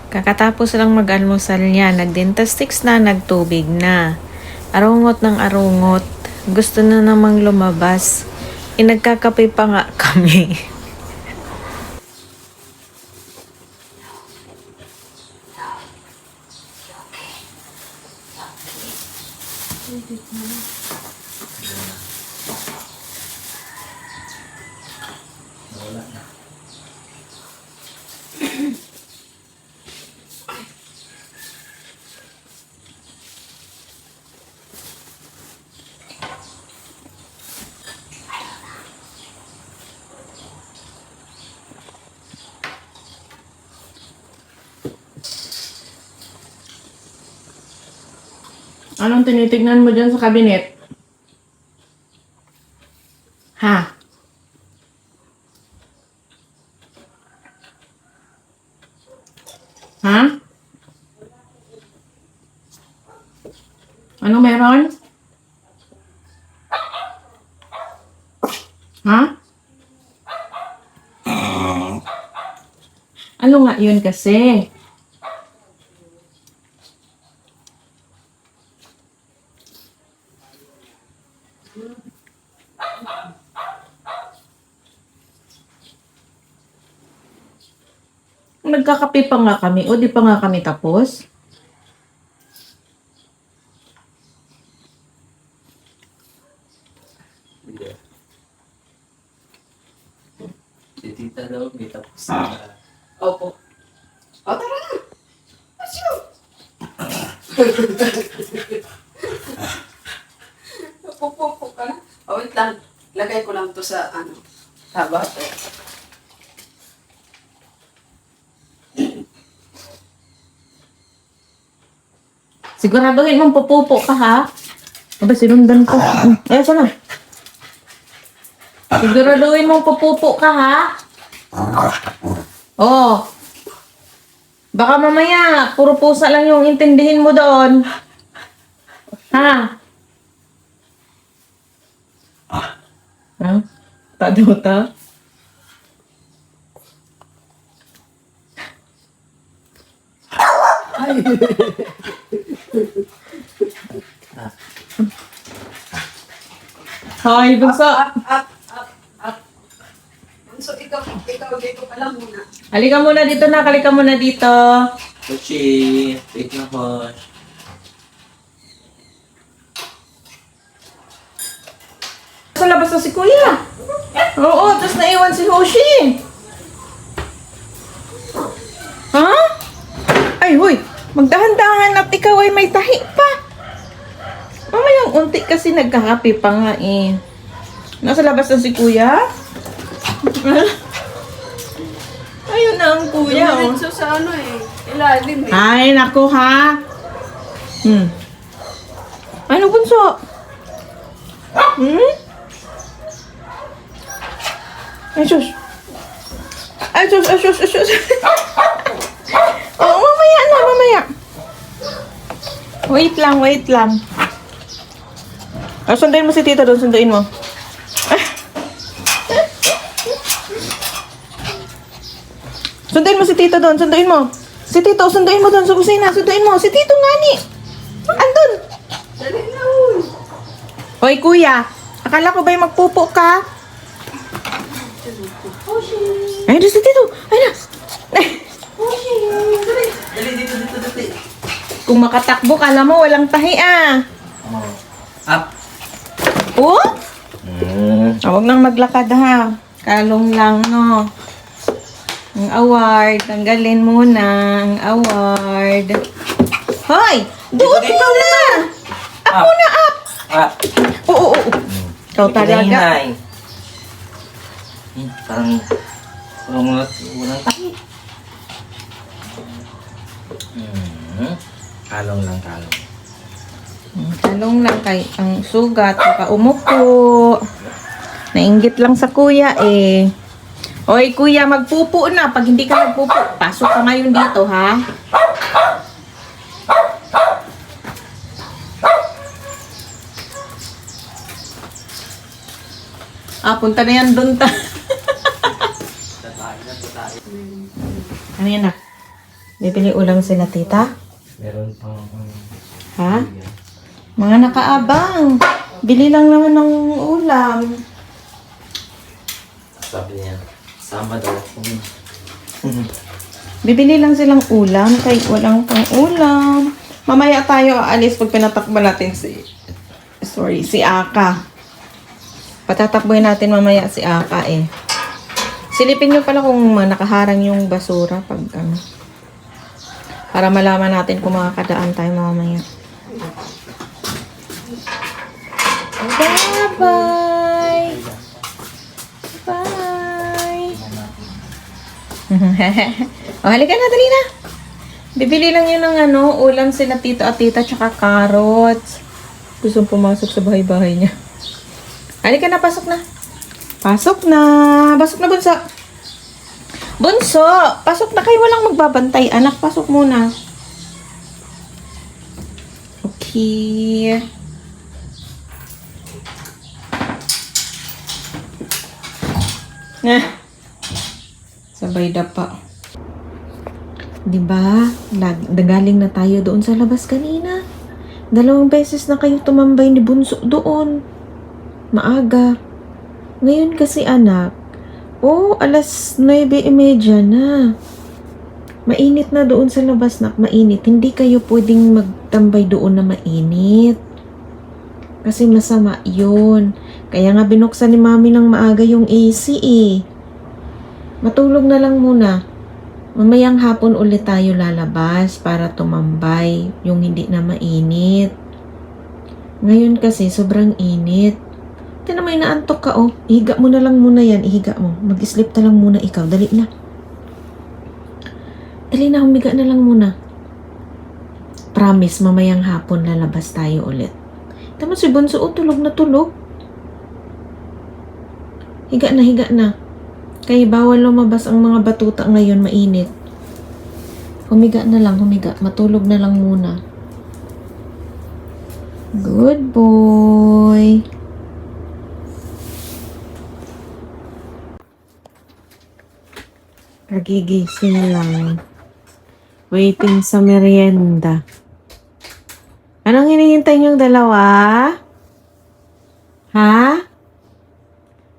Kakatapos lang mag-almusal niya, nag-dentastics na, nagtubig na. Arungot ng arungot. Gusto na namang lumabas. Nagkakape pa nga kami. Anong tinitignan mo dyan sa kabinet? Ha? Ha? Ano meron? Ha? Ano nga yun kasi? Nagkakape pa nga kami o di pa nga kami tapos? Hindi. Si tita daw, may tapos na. Opo. O, tara na. Let's go. Pupupo ka na. O, wait lang. Lagay ko lang to sa, taba to. Siguraduhin mong pupupo ka ha? Aba, sinundan ko. Eh, sana? Siguraduhin mong pupupo ka ha? Oh. Baka mamaya, puro pusa lang yung intindihin mo doon. Ha? Ha? Tadota? Hi, bunso. Up. So, ikaw dito ka lang muna. Halika muna dito na, halika muna dito. Kuchi, take na Hosh. Sa labas na si Kuya. Oo, tapos naiwan si Hoshi. Ha? Ay, huy. Magdahan-dahan at ikaw ay may tahi pa. Mamayang unti kasi nagkakape pa nga eh. Nasa labas na si Kuya? Ayun na ang Kuya. Oh. Dumiretso sa ilalim eh. Ay, naku ha. Ano bunso? Ay, sus. Ay, sus. Oo, mamaya na, mamaya. Wait lang. Sunduin mo si Tito doon, sunduin mo. Sunduin mo si Tito doon, sunduin mo. Si Tito, sunduin mo doon sa kusina, sunduin mo. Si Tito nga ni. Andun. Dali na, uy. Hoy, Kuya. Akala ko ba'y magpupo ka? Ay, doon si Tito. Ay na. Dali, dito. Kung makatakbo, kala mo walang tahi ah. Up. Oh? Huwag nang maglakad ha. Kalong lang, no? Ang award. Tanggalin muna ang award. Hoy! Doon Dito. muna! Up muna, up! Up. Oo. Ikaw talaga. Parang walang tayo. Kalong lang. Talong lang kay ang sugat. Baka umupo. Nainggit lang sa Kuya eh. Oy, Kuya, magpupo na. Pag hindi ka nagpupo, pasok ka ngayon dito, ha? Punta na yan doon ta. Ano yan na? Bibili ulam sila, tita? Meron pang... Ha? Mga nakaabang. Bili lang naman ng ulam. Sabi niya, sama daw ako. Bibili lang silang ulam kahit walang pang ulam. Mamaya tayo aalis pag pinatakbo natin si Aka. Patatakbuhin natin mamaya si Aka eh. Silipin nyo pala kung nakaharang yung basura pag ano. Para malaman natin kung makakadaan tayo mamaya. Bye-bye! Bye! O, halika na, dali na. Bibili lang yun ng ulam sila tito at tita tsaka carrots. Gustong pumasok sa bahay-bahay niya. Halika na, pasok na. Pasok na. Pasok na, bunso. Bunso, pasok na kayo. Walang magbabantay. Anak, pasok muna. Okay. Sabay dapa. Diba? Galing na tayo doon sa labas kanina. 2 beses na kayo tumambay ni Bunso doon. Maaga. Ngayon kasi anak, alas 9:30 na. Mainit na doon sa labas, nak. Mainit. Hindi kayo pwedeng magtambay doon na mainit. Kasi masama yun. Kaya nga binuksan ni mami ng maaga yung AC eh. Matulog na lang muna. Mamayang hapon ulit tayo lalabas para tumambay, yung hindi na mainit. Ngayon kasi sobrang init. Tiyan naman inaantok ka oh. Ihiga mo na lang muna yan, ihiga mo. Mag-sleep na lang muna ikaw, dali na. Dali na, humiga na lang muna. Promise, mamayang hapon lalabas tayo ulit. Tama si Bunso, tulog na tulog. Higa na, higa na. Kaya bawal lumabas ang mga batuta ngayon, mainit. Humiga na lang, humiga. Matulog na lang muna. Good boy. Kagigising lang. Waiting sa merienda. Anong hinihintay niyong dalawa? Ha?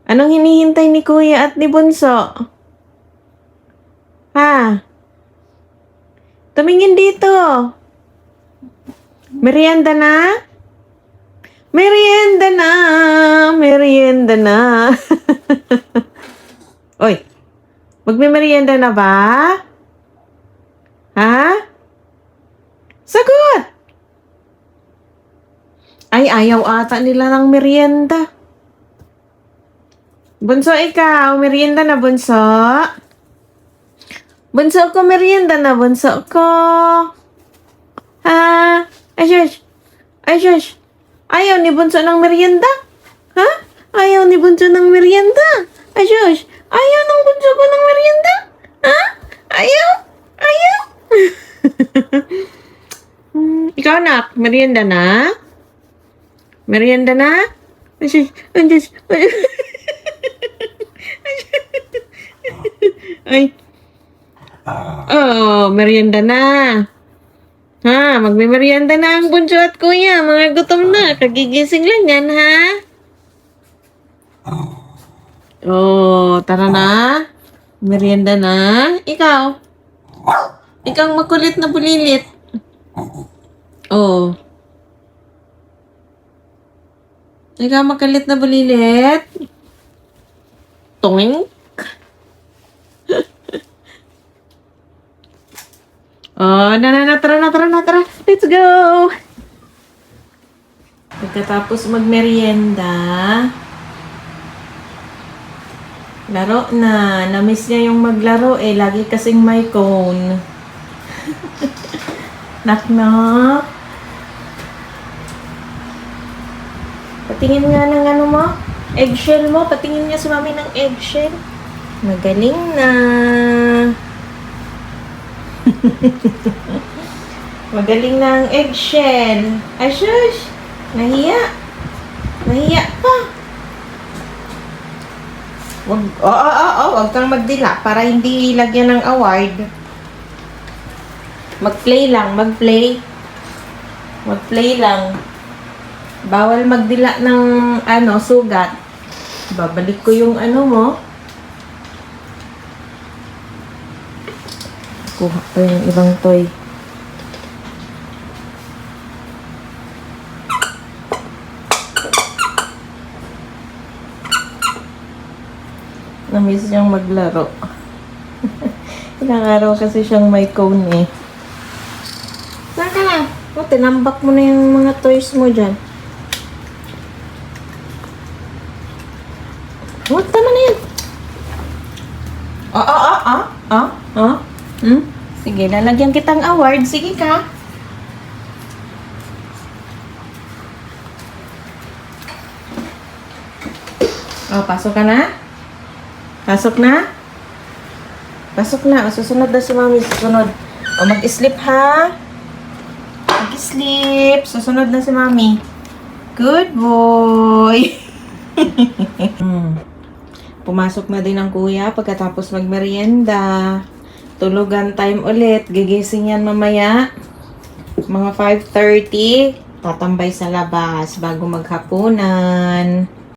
Anong hinihintay ni Kuya at ni Bunso? Ha? Tumingin dito. Merienda na? Merienda na! Merienda na! Oy, magme-merienda na ba? Ha? Sagot! Ay, ayaw ata nila ng merienda. Bunso, ikaw, merienda na, Bunso. Bunso ko, merienda na, Bunso ko. Ha? Ay, shush. Ay, shush. Ayaw ni Bunso ng merienda? Ha? Ayaw ni Bunso ng merienda? Ay, shush. Ayaw ng Bunso ko ng merienda? Ha? Ayaw? Ayaw? Ikaw, nak, merienda na? Merienda na? Ay, shush. Ay, shush. Ay. Oh, merienda na. Ha, magme-merienda na ang Bunso at Kuya. Mga gutom na. Kagigising lang yan, ha? Oh, tara na. Merienda na. Ikaw. Ikaw ang makulit na bulilit. Oh. Ikaw makulit na bulilit. Toing. Oh, tara. Let's go! Pagkatapos magmerienda, laro na. Namiss niya yung maglaro eh. Lagi kasing may cone. Knock. Patingin nga ng ano mo. Eggshell mo. Patingin niya si mami ng eggshell. Magaling na. Magaling na ang eggshell. Ay, shush! Nahiya. Nahiya pa. Wag kang magdila para hindi lagyan ng award. Mag-play lang, mag-play. Mag-play lang. Bawal magdila ng sugat. Babalik ko yung mo. Kuha pa yung ibang toy. Na-miss niyang maglaro. Ilang araw kasi siyang may cone eh. Saan ka na? O, tinambak mo na yung mga toys mo dyan. O, tama na yan. Sige, lalagyan kitang award. Sige ka. O, pasok ka na? Pasok na? Pasok na. O, susunod na si Mami. Susunod. O, mag-sleep ha? Mag-sleep. Susunod na si Mami. Good boy. Pumasok na din ang kuya pagkatapos magmerienda. Tulugan time ulit. Gigising yan mamaya. Mga 5:30. Tatambay sa labas bago maghapunan.